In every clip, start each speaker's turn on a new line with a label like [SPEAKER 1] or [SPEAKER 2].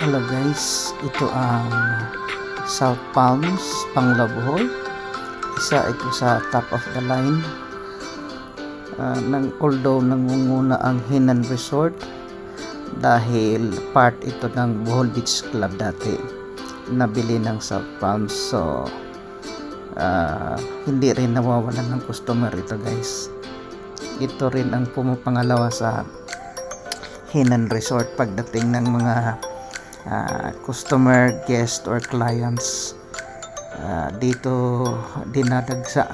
[SPEAKER 1] Hello guys, ito ang South Palms, Panglabhol. Isa ito sa top of the line. Although nangunguna ang Henan Resort dahil part ito ng Bohol Beach Club dati, nabili ng South Palms. So hindi rin nawawalan ng customer ito guys. Ito rin ang pumapangalawa sa Henan Resort pagdating ng mga customer, guest or clients. Dito dinadagsa,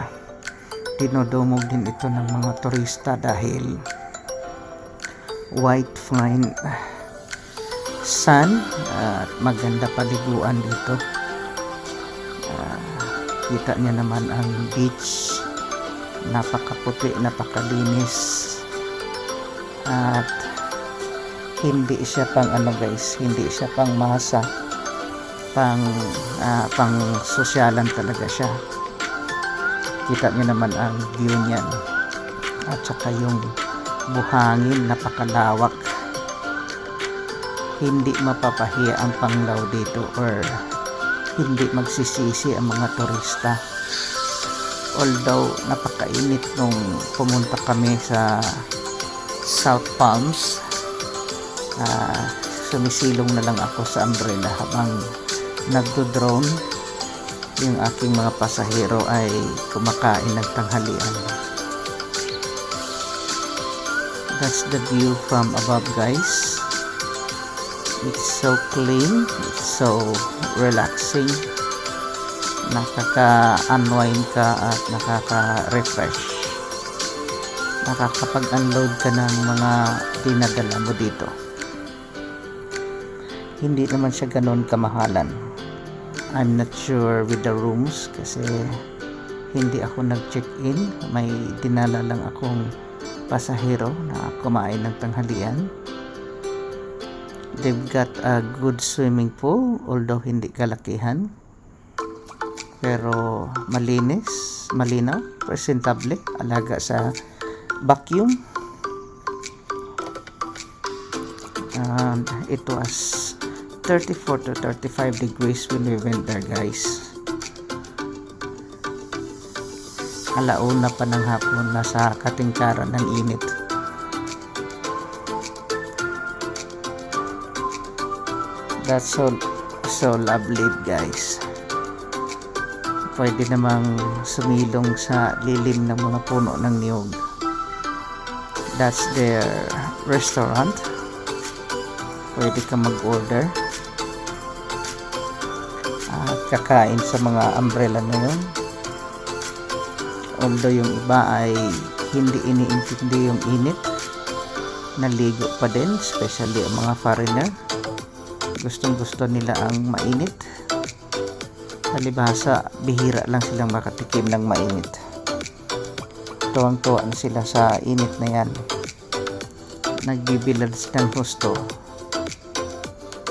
[SPEAKER 1] dinodumog din ito ng mga turista dahil white fine sand at maganda paliguan dito. Kita niya naman ang beach, napakaputi, napakalinis, at hindi siya pang guys, hindi siya pang masa, pang sosyalan talaga siya. Kita niyo naman ang view niyan, at saka yung buhangin, napakalawak. Hindi mapapahiya ang Panglao dito, or hindi magsisisi ang mga turista. Although napakainit nung pumunta kami sa South Palms, sumisilong na lang ako sa umbrella habang nagdo-drone. Yung aking mga pasahero ay kumakain ng tanghalian. That's the view from above guys. It's so clean, it's so relaxing, nakaka-unwind ka at nakaka-refresh, nakakapag-unload ka ng mga dinadala mo dito. Hindi naman siya ganon kamahalan. I'm not sure with the rooms kasi hindi ako nag-check-in. May dinala lang akong pasahero na kumain ng tanghalian. They've got a good swimming pool, although hindi kalakihan, pero malinis, malinaw, presentable, alaga sa vacuum. And it was 34 to 35 degrees when we went there guys. Alauna pa ng hapon, nasa katingkaran ng init. That's so lovely guys. Pwede namang sumilong sa lilim ng mga puno ng niyog. That's their restaurant. Pwede ka mag-order at kakain sa mga umbrella na yun. Although yung iba ay hindi iniintindi yung init, naligo pa din, especially ang mga foreigner. Gustong gusto nila ang mainit. Palibhasa, bihira lang silang makatikim ng mainit. Tuwang-tuwa na sila sa init na yan. Nagbibilad ng husto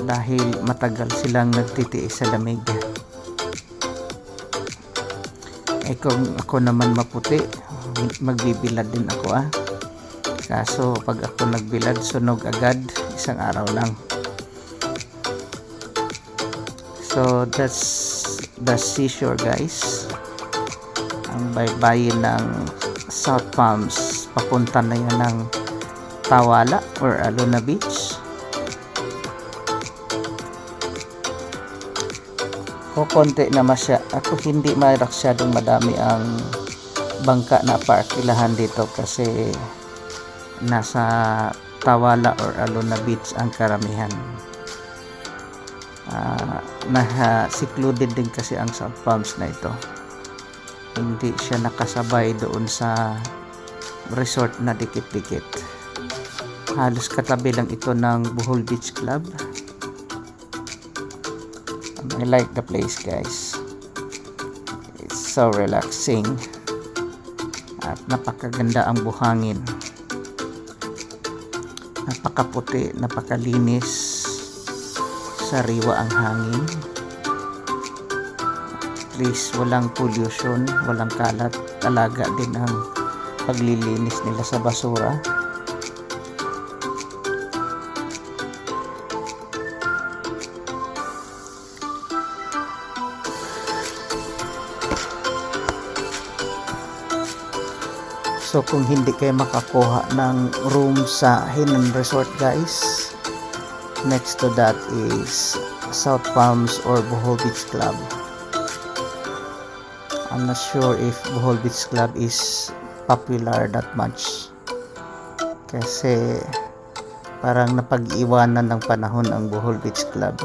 [SPEAKER 1] dahil matagal silang nagtitiis sa lamig. Kung ako naman maputi, magbibilad din ako kaso pag ako nagbilad, sunog agad, isang araw lang. So that's the seashore guys. Ang baybayin ng South Palms, papunta na yan ng Tawala or Alona Beach. Konti naman siya. Ako hindi masyadong madami ang bangka na parkilahan dito kasi nasa Tawala or Alona Beach ang karamihan. Secluded din kasi ang South Palms na ito. Hindi siya nakasabay doon sa resort na dikit-dikit. Halos katabi lang ito ng Bohol Beach Club. I like the place guys. It's so relaxing at napakaganda ang buhangin, napakaputi, napakalinis, sariwa ang hangin. At least walang pollution, walang kalat. Talaga din ang paglilinis nila sa basura. So kung hindi kayo makakuha ng room sa Hinan Resort guys, next to that is South Palms or Bohol Beach Club. I'm not sure if Bohol Beach Club is popular that much kasi parang napag-iwanan ng panahon ang Bohol Beach Club,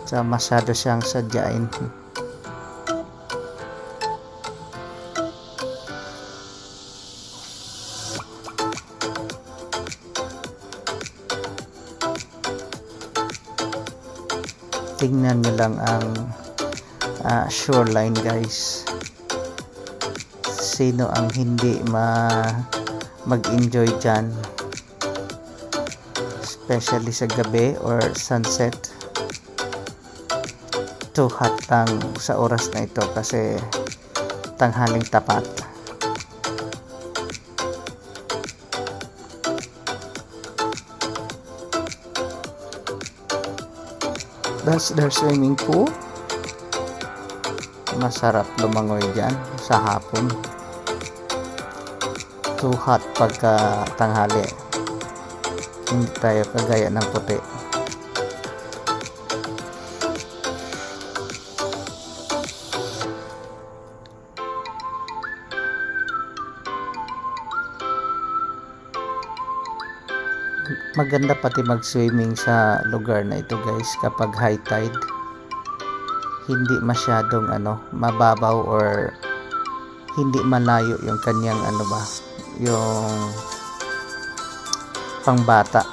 [SPEAKER 1] so masyado siyang sadyain. Tingnan nyo lang ang shoreline guys. Sino ang hindi mag-enjoy dyan, especially sa gabi or sunset. Too hot lang sa oras na ito kasi tanghaling tapat. That's their swimming pool. Masarap lumangoy dyan sa hapon. Too hot pagka tanghali. Hindi tayo kagaya ng puti. Maganda pati mag-swimming sa lugar na ito guys kapag high tide. Hindi masyadong mababaw or hindi malayo yung kanyang yung pangbata.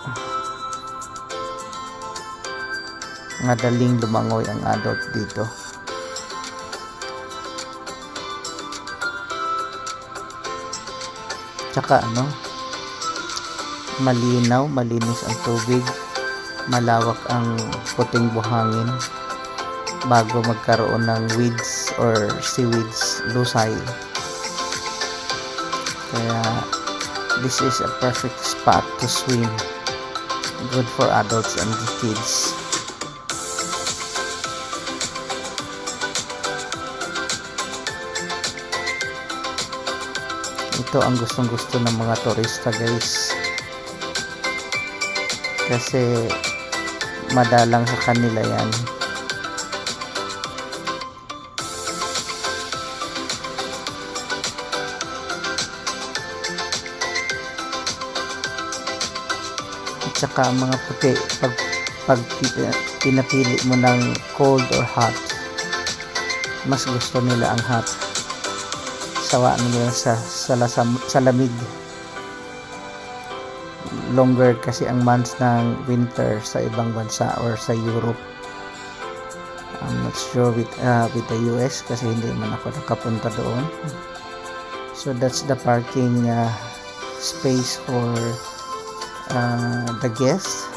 [SPEAKER 1] Madaling lumangoy ang adult dito. Tsaka malinis ang tubig, malawak ang puting buhangin bago magkaroon ng weeds or seaweeds, lusay. Kaya this is a perfect spot to swim, good for adults and kids. Ito ang gustong-gusto ng mga turista guys, kasi madalang sa kanila yan. At saka ang mga puti, pag pinapili mo ng cold or hot, mas gusto nila ang hot. Sawa nila sa lamig. Longer kasi ang months ng winter sa ibang bansa or sa Europe. I'm not sure with the US kasi hindi man ako nakapunta doon. So that's the parking space for the guests.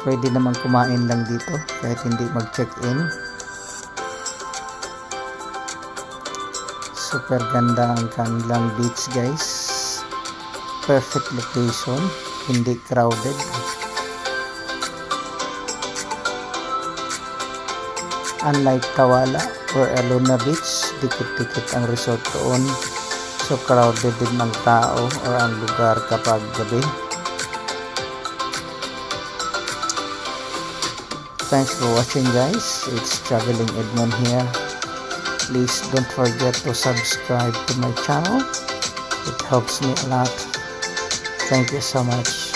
[SPEAKER 1] Pwede naman kumain lang dito kahit hindi mag-check-in. Super ganda ang kanilang beach guys. Perfect location, hindi crowded. Unlike Tawala or Aluna Beach, dikit-dikit ang resort doon. So crowded din ng tao or ang lugar kapag gabi. Thanks for watching guys. It's Traveling Edmond here. Please don't forget to subscribe to my channel. It helps me a lot. Thank you so much.